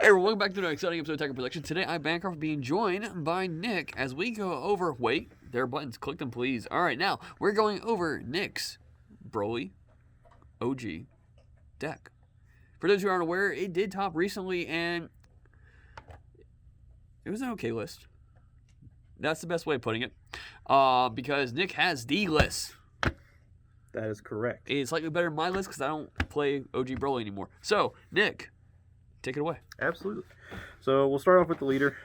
Hey everyone, welcome back to another exciting episode of Tech Production. Today I'm Bancroft being joined by Nick as we go over, wait, there are buttons, click them please. Alright, now we're going over Nick's Broly OG deck. For those who aren't aware, it did top recently and it was an okay list. That's the best way of putting it. Because Nick has the list. That is correct. It's slightly better than my list because I don't play OG Broly anymore. So, Nick, take it away. Absolutely. So we'll start off with the leader.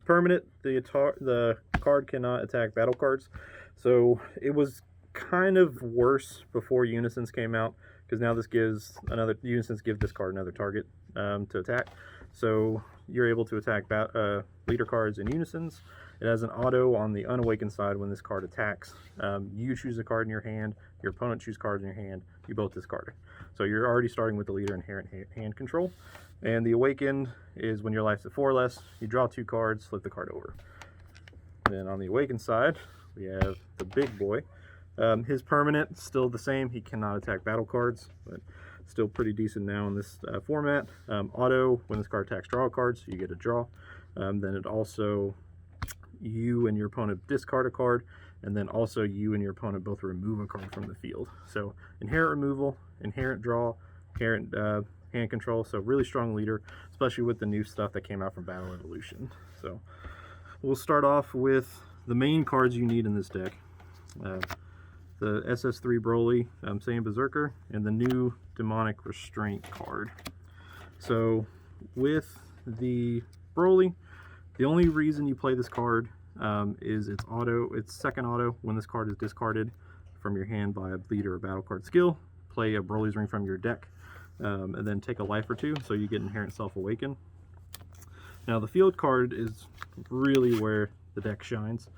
Permanent, the card cannot attack battle cards. So it was kind of worse before Unisons came out, because now this gives Unisons give this card another target to attack. So you're able to attack leader cards in Unisons. It has an auto on the unawakened side when this card attacks. You choose a card in your hand, your opponent chooses cards in your hand, you both discard it. So you're already starting with the leader inherent hand control. And the awakened is when your life's at 4 or less, you draw 2 cards, flip the card over. Then on the awakened side, we have the big boy. His permanent, still the same, he cannot attack battle cards, but still pretty decent now in this format. Auto, when this card attacks, draw cards, so you get a draw. Then it also, you and your opponent discard a card, and then also you and your opponent both remove a card from the field. So inherent removal, inherent draw, inherent hand control, so really strong leader, especially with the new stuff that came out from Battle Evolution. So we'll start off with the main cards you need in this deck. The SS3 Broly, Saiyan Berserker, and the new Demonic Restraint card. So with the Broly, the only reason you play this card is its second auto. When this card is discarded from your hand by a leader or battle card skill, play a Broly's Ring from your deck, and then take a life or 2, so you get Inherent Self-Awaken. Now the field card is really where the deck shines.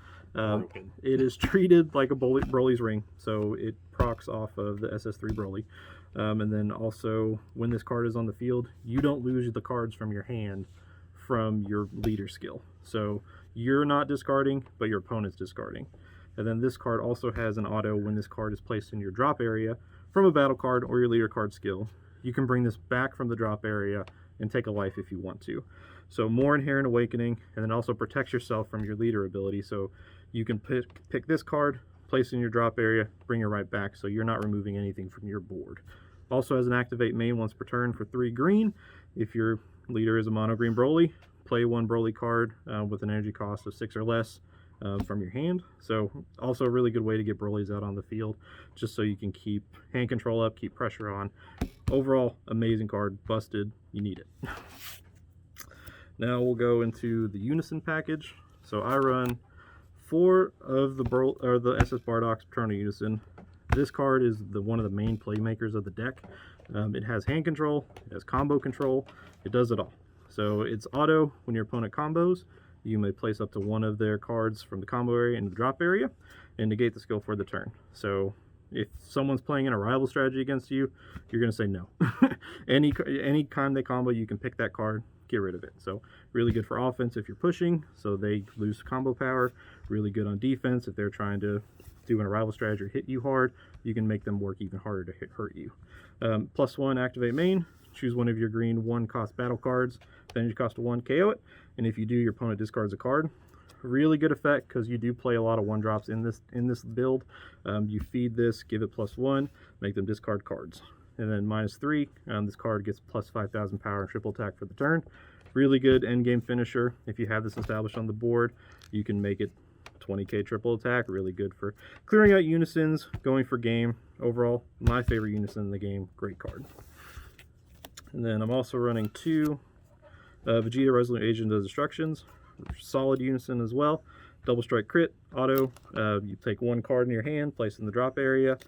It is treated like a Broly's Ring, so it procs off of the SS3 Broly. And then also, when this card is on the field, you don't lose the cards from your hand from your leader skill. So you're not discarding, but your opponent's discarding. And then this card also has an auto when this card is placed in your drop area from a battle card or your leader card skill. You can bring this back from the drop area and take a life if you want to. So more Inherent Awakening, and then also protects yourself from your leader ability. So you can pick this card, place it in your drop area, bring it right back, so you're not removing anything from your board. Also has an activate main once per turn for 3 green. If your leader is a mono green Broly, play 1 Broly card with an energy cost of 6 or less from your hand. So also a really good way to get Brolys out on the field, just so you can keep hand control up, keep pressure on. Overall, amazing card, busted, you need it. Now we'll go into the Unison package. So I run 4 of the SS Bardock's Patronal Unison. This card is one of the main playmakers of the deck. It has hand control, it has combo control, it does it all. So it's auto when your opponent combos. You may place up to 1 of their cards from the combo area in the drop area and negate the skill for the turn. So if someone's playing in a rival strategy against you, you're going to say no. Any time they combo, you can pick that card, get rid of it. So really good for offense if you're pushing, so they lose combo power. Really good on defense if they're trying to do a rival strategy or hit you hard. You can make them work even harder to hurt you. +1 activate main. Choose 1 of your green 1-cost battle cards. Then you cost 1, KO it. And if you do, your opponent discards a card. Really good effect because you do play a lot of 1-drops in this build. You feed this, give it +1, make them discard cards. And then -3, this card gets +5,000 power and triple attack for the turn. Really good endgame finisher. If you have this established on the board, you can make it 20k triple attack. Really good for clearing out Unisons, going for game. Overall, my favorite Unison in the game. Great card. And then I'm also running 2 Vegeta Resolute Agent of Destructions. Solid Unison as well. Double strike crit, auto. You take 1 card in your hand, place it in the drop area.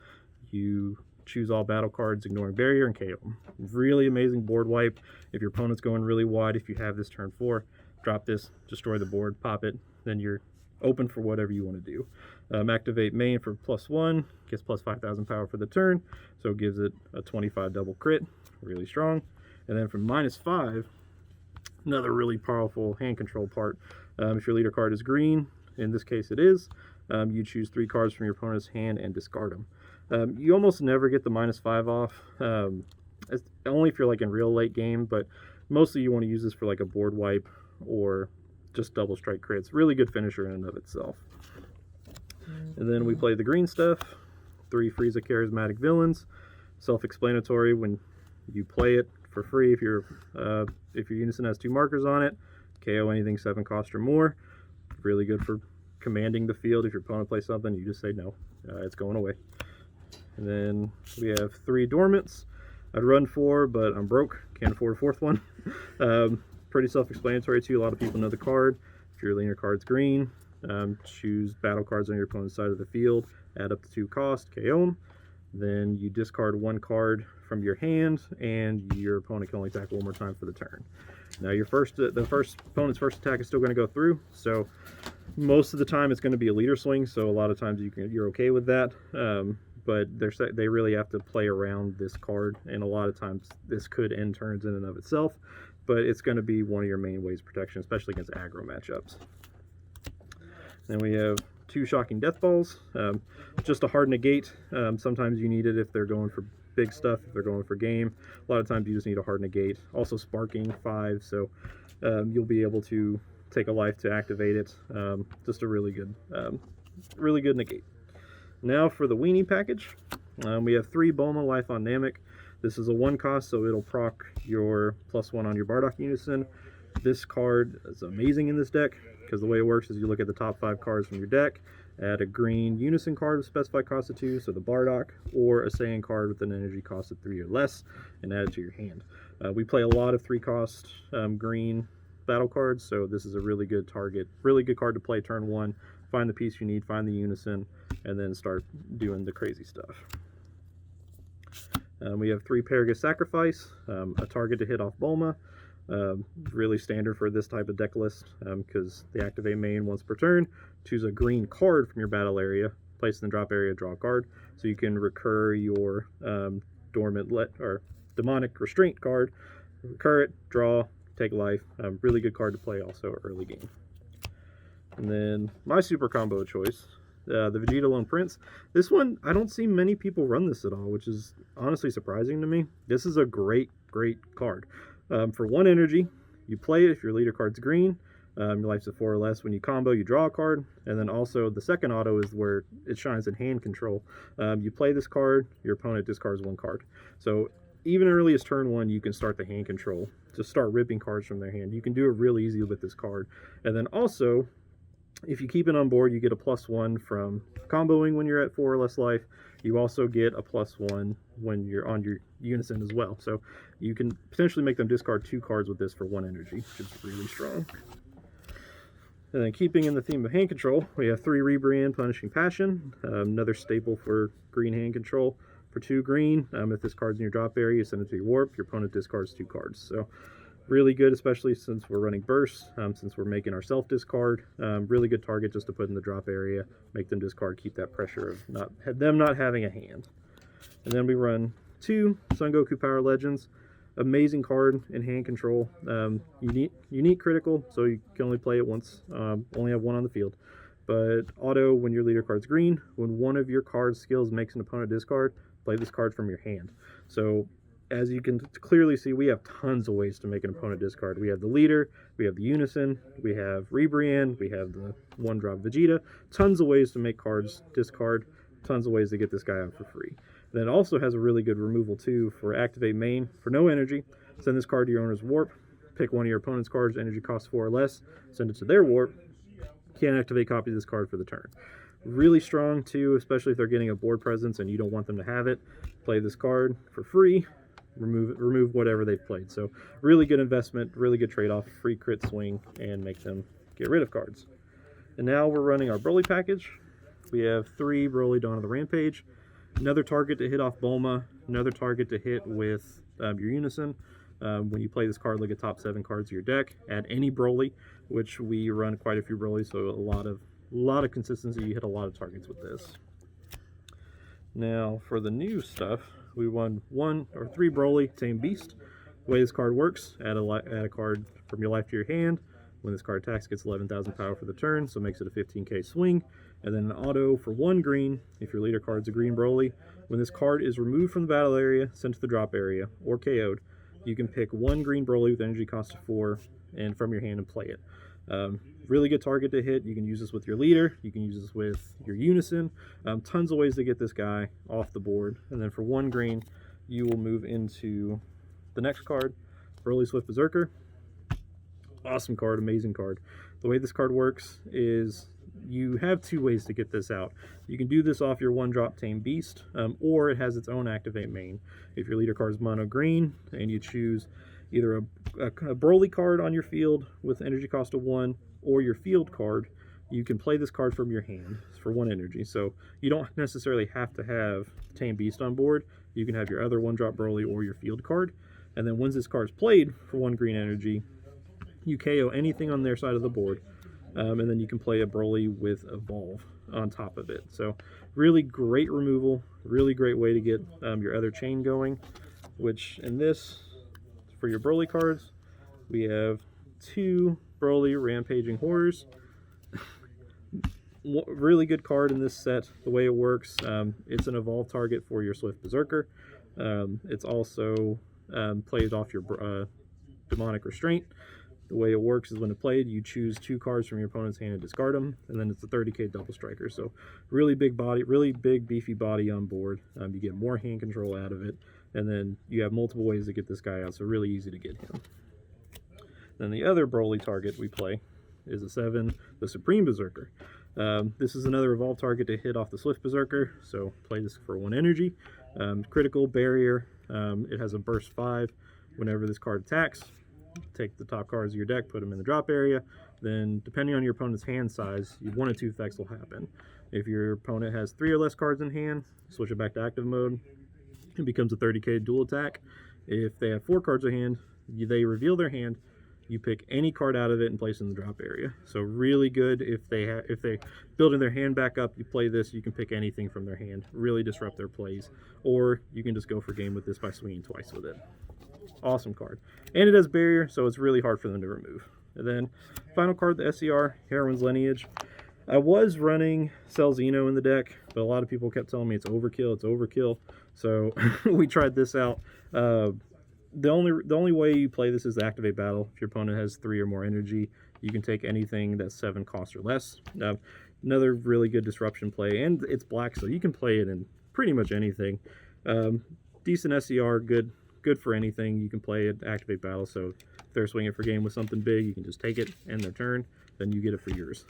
You choose all battle cards, ignoring barrier, and KO them. Really amazing board wipe. If your opponent's going really wide, if you have this turn 4, drop this, destroy the board, pop it, then you're open for whatever you want to do. Activate main for +1, gets +5,000 power for the turn, so it gives it a 25 double crit, really strong. And then from -5, another really powerful hand control part. If your leader card is green, in this case it is, you choose 3 cards from your opponent's hand and discard them. You almost never get the -5 off, only if you're like in real late game, but mostly you want to use this for like a board wipe or just double strike crits. Really good finisher in and of itself. And then we play the green stuff. 3 Frieza Charismatic Villains. Self-explanatory. When you play it for free, if your Unison has 2 markers on it, KO anything 7 cost or more. Really good for commanding the field. If your opponent plays something, you just say no. It's going away. And then we have 3 Dormants. I'd run 4, but I'm broke. Can't afford a 4th one. Pretty self-explanatory too. A lot of people know the card. If your leader card's green, choose battle cards on your opponent's side of the field, add up to 2 cost, KO them. Then you discard 1 card from your hand, and your opponent can only attack 1 more time for the turn. Now your opponent's first attack is still going to go through, so most of the time it's going to be a leader swing. So a lot of times you're okay with that. But they really have to play around this card, and a lot of times this could end turns in and of itself, but it's going to be one of your main ways of protection, especially against aggro matchups. Then we have 2 Shocking Death Balls, just a hard negate. Sometimes you need it if they're going for big stuff, if they're going for game. A lot of times you just need a hard negate. Also sparking 5, so you'll be able to take a life to activate it. Just a really good negate. Now for the weenie package, we have 3 Bulma Life on Namek. This is a 1 cost, so it'll proc your +1 on your Bardock Unison. This card is amazing in this deck because the way it works is you look at the top 5 cards from your deck, add a green Unison card with specified cost of 2, so the Bardock, or a Saiyan card with an energy cost of 3 or less, and add it to your hand. We play a lot of 3 cost green battle cards, so this is a really good target, really good card to play turn 1. Find the piece you need, find the Unison, and then start doing the crazy stuff. We have 3 Paragus Sacrifice, a target to hit off Bulma. Really standard for this type of deck list because they activate main once per turn. Choose a green card from your battle area, place in the drop area, draw a card. So you can recur your demonic restraint card, recur it, draw, take life. Really good card to play also early game. And then my super combo choice, the Vegeta Lone Prince. This one, I don't see many people run this at all, which is honestly surprising to me. This is a great card. For 1 energy, you play it if your leader card's green. Your life's at 4 or less. When you combo, you draw a card. And then also the second auto is where it shines in hand control. You play this card, your opponent discards 1 card. So even early as turn 1, you can start the hand control. Just start ripping cards from their hand. You can do it real easy with this card. And then also, if you keep it on board, you get a +1 from comboing when you're at 4 or less life. You also get a +1 when you're on your Unison as well. So you can potentially make them discard 2 cards with this for 1 energy, which is really strong. And then keeping in the theme of hand control, we have 3 Rebrand Punishing Passion, another staple for green hand control. For 2 green, if this card's in your drop area, you send it to your warp, your opponent discards 2 cards. So really good, especially since we're running bursts, since we're making our self-discard. Really good target just to put in the drop area, make them discard, keep that pressure of them not having a hand. And then we run 2 Son Goku Power Legends. Amazing card in hand control. Unique critical, so you can only play it once, only have 1 on the field. But auto when your leader card's green, when one of your card's skills makes an opponent discard, play this card from your hand. So as you can clearly see, we have tons of ways to make an opponent discard. We have the leader, we have the Unison, we have Rebrand, we have the 1-drop Vegeta. Tons of ways to make cards discard, tons of ways to get this guy out for free. And then it also has a really good removal too for activate main. For no energy, send this card to your owner's warp, pick one of your opponent's cards, energy costs 4 or less, send it to their warp, can't activate copy of this card for the turn. Really strong too, especially if they're getting a board presence and you don't want them to have it. Play this card for free, remove whatever they've played. So really good investment, really good trade-off, free crit swing, and make them get rid of cards. And now we're running our Broly package. We have 3 Broly Dawn of the Rampage, another target to hit off Bulma, another target to hit with your Unison. When you play this card, look at top 7 cards of your deck, add any Broly, which we run quite a few Broly, so a lot of consistency. You hit a lot of targets with this. Now for the new stuff, we run 1 or 3 Broly, same beast. The way this card works, add a card from your life to your hand. When this card attacks, it gets 11,000 power for the turn, so it makes it a 15k swing. And then an auto for 1 green, if your leader card's a green Broly. When this card is removed from the battle area, sent to the drop area, or KO'd, you can pick one green Broly with energy cost of 4 and from your hand and play it. Really good target to hit. You can use this with your leader. You can use this with your Unison. Tons of ways to get this guy off the board. And then for 1 green, you will move into the next card, Broly Swift Berserker. Awesome card, amazing card. The way this card works is you have 2 ways to get this out. You can do this off your 1-drop Tame Beast, or it has its own activate main. If your leader card is mono green and you choose either a Broly card on your field with energy cost of 1 or your field card, you can play this card from your hand for 1 energy. So you don't necessarily have to have Tame Beast on board. You can have your other 1-drop Broly or your field card. And then once this card is played for 1 green energy, you KO anything on their side of the board. And then you can play a Broly with Evolve on top of it. So really great removal, really great way to get your other chain going, which in this, for your Broly cards, we have 2 Broly Rampaging Horrors. Really good card in this set. The way it works, it's an Evolve target for your Swift Berserker. It's also plays off your Demonic Restraint. The way it works is when it played, you choose 2 cards from your opponent's hand and discard them, and then it's a 30k double striker. So really big body, really big beefy body on board. You get more hand control out of it, and then you have multiple ways to get this guy out, so really easy to get him. Then the other Broly target we play is a 7, the Supreme Berserker. This is another Evolve target to hit off the Swift Berserker, so play this for 1 energy. Critical barrier, it has a burst 5 whenever this card attacks. Take the top cards of your deck, put them in the drop area. Then, depending on your opponent's hand size, 1 of 2 effects will happen. If your opponent has 3 or less cards in hand, switch it back to active mode. It becomes a 30k dual attack. If they have 4 cards in hand, they reveal their hand. You pick any card out of it and place it in the drop area. So really good if they building their hand back up. You play this, you can pick anything from their hand. Really disrupt their plays, or you can just go for game with this by swinging twice with it. Awesome card. And it has barrier, so it's really hard for them to remove. And then final card, the SCR, Heroine's Lineage. I was running Cell Xeno in the deck, but a lot of people kept telling me it's overkill. So we tried this out. The only way you play this is the activate battle. If your opponent has 3 or more energy, you can take anything that's 7 cost or less. Another really good disruption play, and it's black, so you can play it in pretty much anything. Decent SCR, good for anything. You can play it, activate battle, so if they're swinging for game with something big, you can just take it, end their turn, then you get it for yours.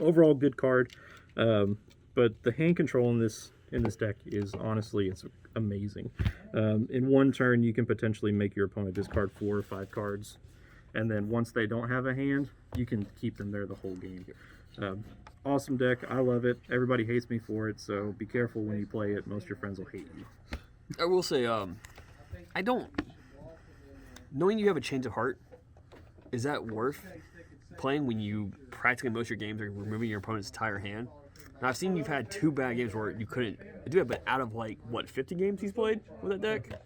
Overall, good card, but the hand control in this deck is honestly, it's amazing. In 1 turn, you can potentially make your opponent discard 4 or 5 cards, and then once they don't have a hand, you can keep them there the whole game. Awesome deck. I love it. Everybody hates me for it, so be careful when you play it. Most of your friends will hate you. I will say, knowing you have a change of heart, is that worth playing when you practically most of your games are removing your opponent's entire hand? Now, I've seen you've had 2 bad games where you couldn't do it, but out of 50 games he's played with that deck?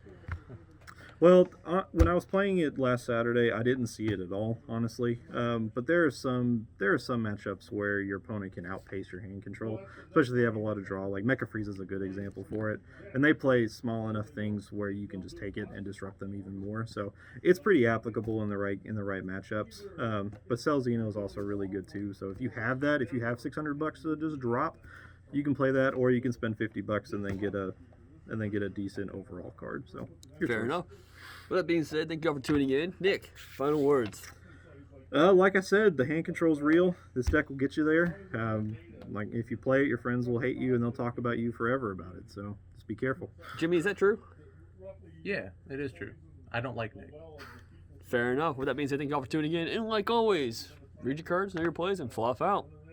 Well, when I was playing it last Saturday, I didn't see it at all, honestly. But there are some matchups where your opponent can outpace your hand control, especially if they have a lot of draw. Like Mecha Freeze is a good example for it, and they play small enough things where you can just take it and disrupt them even more. So it's pretty applicable in the right matchups. But Cell Xeno is also really good too. So if you have $600 to just drop, you can play that, or you can spend $50 and then get a decent overall card. So fair enough. With that being said, thank you all for tuning in. Nick, final words. Like I said, the hand control's real. This deck will get you there. If you play it, your friends will hate you and they'll talk about you forever about it. So just be careful. Jimmy, is that true? Yeah, it is true. I don't like Nick. Fair enough. With that being said, thank you all for tuning in. And like always, read your cards, know your plays, and fluff out.